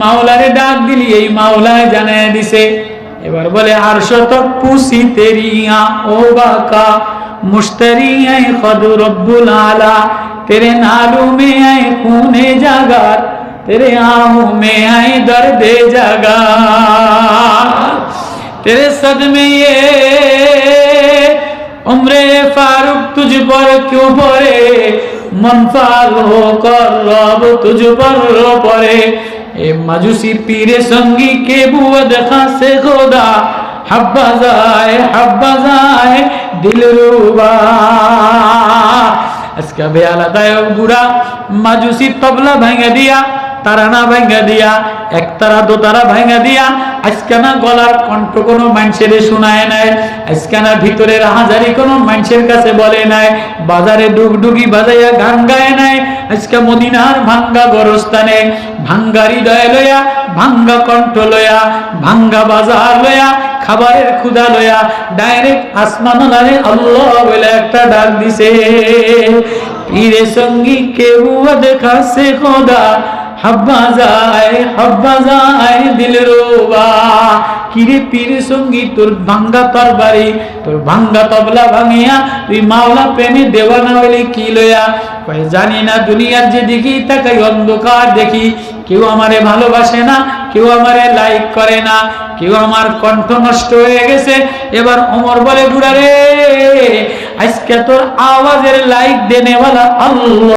মাওলারে ডাক দিলি এই মাওলায় জানায় দিছে। এবার বলে আরশ তক পুসি তেরিয়া ও বাকা মুশতরি আই খদ রব্বুল আলা तेरे नालू में आए खूने जागा तेरे आहों में आए दर्दे जागा तेरे सदमे ये उम्रे फारूक तुझ पर क्यों पड़े मनफाल होकर रब तुझ पर पड़े ए मजूसी पीरे संगी के बुअद खासे खुदा हब्बा जाए दिलरुबा আজকে বেয়ালাদায়ক বুড়া মাজুসি তবলা ভাঙা দিয়া তারানা ভাঙা দিয়া একতারা দোতারা ভাঙা দিয়া আজকে না গলার কণ্ঠ কোনো মানুষের শোনায় নাই, আজকে না ভিতরের হাজারি কোনো মানুষের কাছে বলে নাই, বাজারে ডুগডুগি বাজাইয়া গান গায় নাই, আজকে মদিনার ভাঙ্গা গরস্থানে ভাঙ্গা হৃদয় লয়া ভাঙ্গা কণ্ঠ লয়া ভাঙ্গা বাজার লয়া খাবারের ক্ষুধা লয়া ডাইরেক্ট আসমান আলে আল্লাহ বলে একটা ডাক দিছে। পীরে সঙ্গী কেউ দেখা সে খোদা হব্বা যায় দিলরুবা। কিরে পীর সঙ্গী তোর ভাঙ্গা তরবারি তোর ভাঙ্গা তবলা ভাঙিয়া তুই মাওলা প্রেমে দেওয়ানা হইলে কি লয়া কয় জানি না, দুনিয়ার যে দিকেই তাকাই অন্ধকার দেখি, কেউ আমারে ভালোবাসে না, কেউ আমারে লাইক করে না, কেউ আমার কণ্ঠ নষ্ট হয়ে গেছে। এবার ওমর বলে বুড়া রে আজকে তোর আওয়াজের লাইক দেনেওয়ালা আল্লাহ।